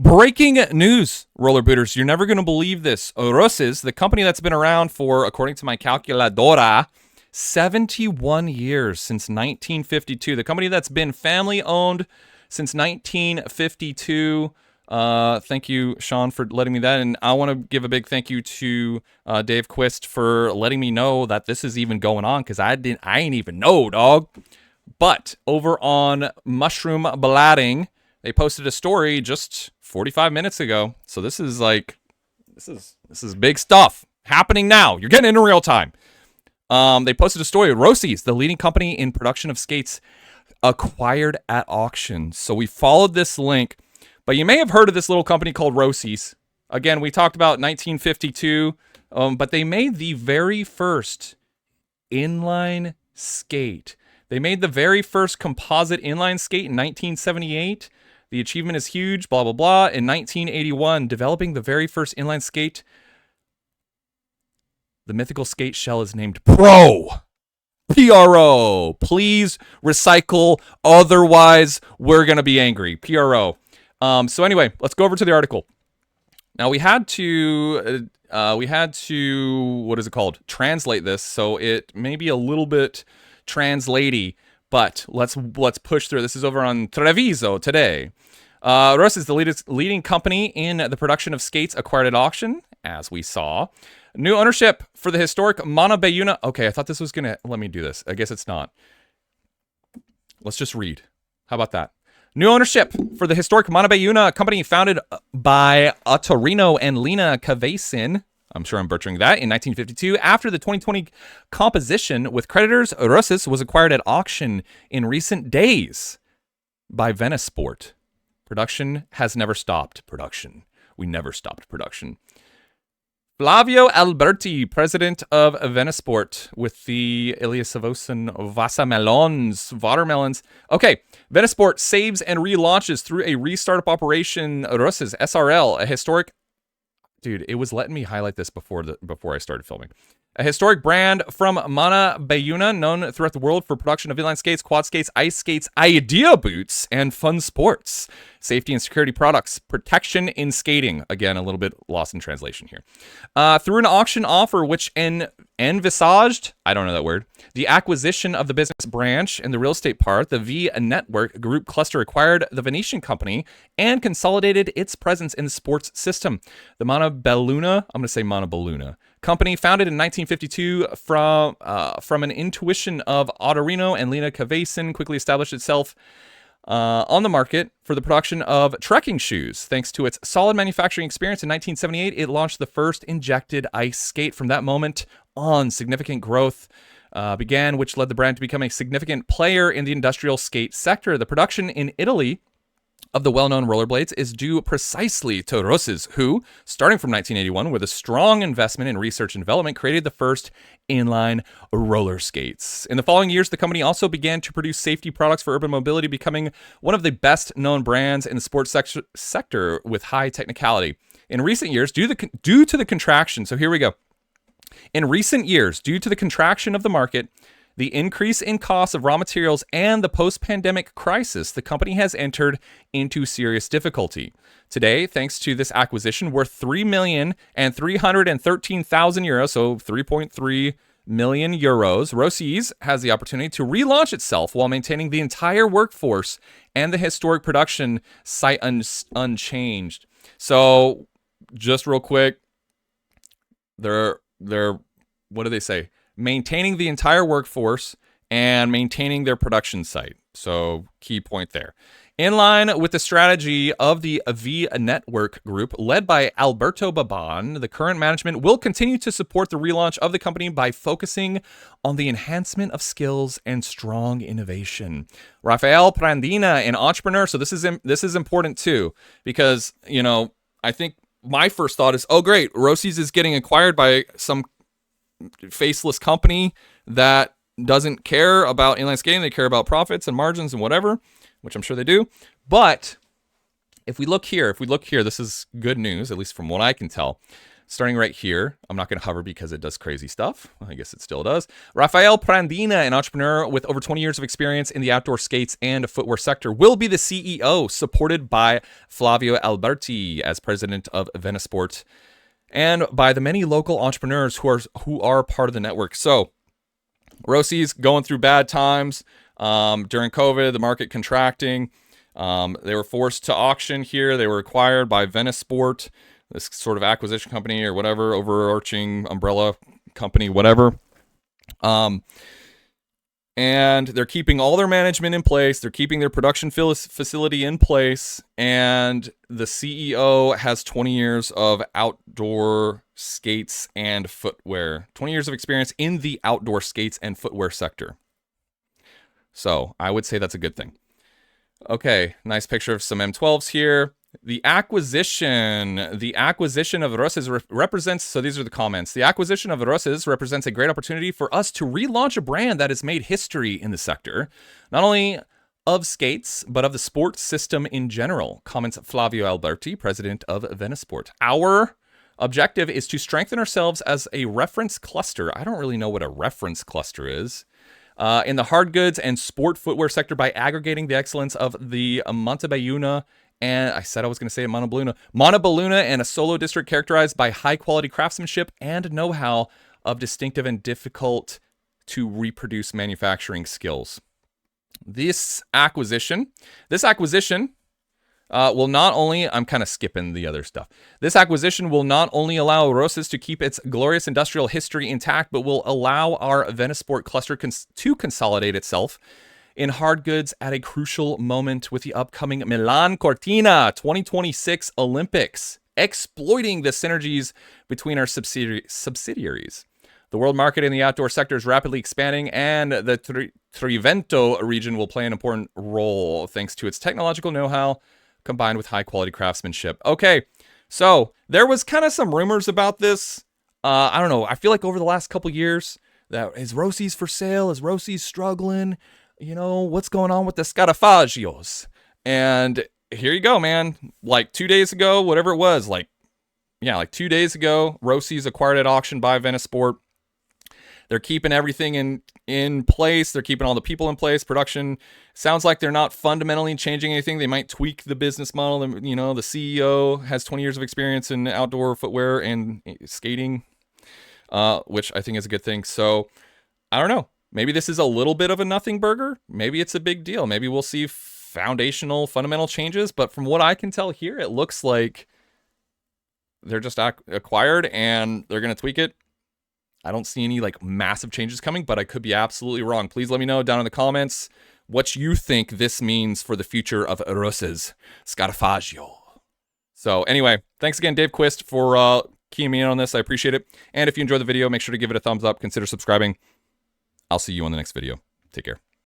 Breaking news, roller booters. You're never going to believe this. Rosys, the company that's been around for, according to my calculadora, 71 years since 1952. The company that's been family owned since 1952. Thank you, Sean, for letting me that. And I want to give a big thank you to Dave Quist for letting me know that this is even going on, because I ain't even know, dog. But over on Mushroom Blatting, they posted a story just 45 minutes ago. So this is big stuff happening now. You're getting it in real time. They posted a story. Rosys, the leading company in production of skates, acquired at auction. So we followed this link, but you may have heard of this little company called Rosys. Again, we talked about 1952, but they made the very first inline skate. They made the very first composite inline skate in 1978. The achievement is huge, blah, blah, blah. In 1981, developing the very first inline skate, the mythical skate shell is named Pro. PRO. Please recycle, otherwise we're going to be angry. PRO. So anyway, let's go over to the article. Now we had to, what is it called? Translate this, so it may be a little bit translatey, but let's push through. This is over on Treviso today. Rosys is the leading company in the production of skates, acquired at auction, as we saw. New ownership for the historic Mana Bayuna. Okay, I thought this was going to let me do this. I guess it's not. Let's just read. How about that? New ownership for the historic Mana Bayuna, a company founded by Ottorino and Lena Kavasin. I'm sure I'm butchering that. In 1952, after the 2020 composition with creditors, Rosys was acquired at auction in recent days by Venasport. Production has never stopped. We never stopped production. Flavio Alberti, president of Venasport, with the Iliasavosan watermelons. Okay, Venasport saves and relaunches through a restartup operation. Rosys SRL, a historic... Dude, it was letting me highlight this before I started filming. A historic brand from Mana Bayuna, known throughout the world for production of inline skates, quad skates, ice skates, idea boots, and fun sports. Safety and security products, protection in skating. Again, a little bit lost in translation here. Through an auction offer which envisaged, I don't know that word, the acquisition of the business branch and the real estate part, the V Network Group cluster acquired the Venetian company and consolidated its presence in the sports system. The Mana Belluna company, founded in 1952 from an intuition of Ottorino and Lena Kavasin, quickly established itself on the market for the production of trekking shoes. Thanks to its solid manufacturing experience in 1978, it launched the first injected ice skate. From that moment on, significant growth began, which led the brand to become a significant player in the industrial skate sector. The production in Italy of the well-known rollerblades is due precisely to Rosys, who, starting from 1981 with a strong investment in research and development, created the first inline roller skates. In the following years, the company also began to produce safety products for urban mobility, becoming one of the best-known brands in the sports sector with high technicality. In recent years, due to the contraction, so here we go. In recent years, due to the contraction of the market, the increase in costs of raw materials, and the post-pandemic crisis, the company has entered into serious difficulty. Today, thanks to this acquisition worth €3,313,000, so 3.3 million euros, Rosys has the opportunity to relaunch itself while maintaining the entire workforce and the historic production site unchanged. So, just real quick, they're what do they say? Maintaining the entire workforce and maintaining their production site. So, key point there. In line with the strategy of the V Network Group, led by Alberto Baban, the current management will continue to support the relaunch of the company by focusing on the enhancement of skills and strong innovation. Rafael Prandina, an entrepreneur. So this is important too, because, you know, I think my first thought is, oh great, Rosys is getting acquired by some faceless company that doesn't care about inline skating. They care about profits and margins and whatever, which I'm sure they do. But if we look here, this is good news, at least from what I can tell. starting right here. I'm not going to hover because it does crazy stuff. I guess it still does. Rafael Prandina, an entrepreneur with over 20 years of experience in the outdoor skates and footwear sector, will be the CEO, supported by Flavio Alberti as president of Venasport, and by the many local entrepreneurs who are part of the network. So, Rossi's going through bad times during COVID, the market contracting. They were forced to auction here. They were acquired by Venasport, this sort of acquisition company or whatever, overarching umbrella company, whatever. And they're keeping all their management in place. They're keeping their production facility in place. And the CEO has 20 years of outdoor skates and footwear. 20 years of experience in the outdoor skates and footwear sector. So I would say that's a good thing. Okay, nice picture of some M12s here. The acquisition of Rosses represents, so these are the comments. The acquisition of Rosses represents a great opportunity for us to relaunch a brand that has made history in the sector, not only of skates, but of the sports system in general, comments Flavio Alberti, president of Venasport. Our objective is to strengthen ourselves as a reference cluster. I don't really know what a reference cluster is. In the hard goods and sport footwear sector by aggregating the excellence of the Montebayuna, and I said I was going to say Montebelluna and a Solo district characterized by high-quality craftsmanship and know-how of distinctive and difficult to reproduce manufacturing skills. This acquisition will not only, I'm kind of skipping the other stuff. This acquisition will not only allow Rosses to keep its glorious industrial history intact, but will allow our Venasport cluster to consolidate itself in hard goods at a crucial moment with the upcoming Milan Cortina 2026 Olympics, exploiting the synergies between our subsidiaries. The world market in the outdoor sector is rapidly expanding, and the Trivento region will play an important role thanks to its technological know-how combined with high-quality craftsmanship. Okay, so there was kind of some rumors about this. I don't know. I feel like over the last couple years, that is Rossi's for sale? Is Rossi's struggling? You know, what's going on with the Scarafagios? And here you go, man. Like 2 days ago, whatever it was, like 2 days ago, Rossi's acquired at auction by Venasport. They're keeping everything in place. They're keeping all the people in place. Production sounds like they're not fundamentally changing anything. They might tweak the business model. You know, the CEO has 20 years of experience in outdoor footwear and skating, which I think is a good thing. So I don't know. Maybe this is a little bit of a nothing burger. Maybe it's a big deal. Maybe we'll see fundamental changes. But from what I can tell here, it looks like they're just acquired and they're going to tweak it. I don't see any like massive changes coming, but I could be absolutely wrong. Please let me know down in the comments what you think this means for the future of Rosses Scarafaggio. So anyway, thanks again, Dave Quist, for keying me in on this. I appreciate it. And if you enjoyed the video, make sure to give it a thumbs up. Consider subscribing. I'll see you on the next video. Take care.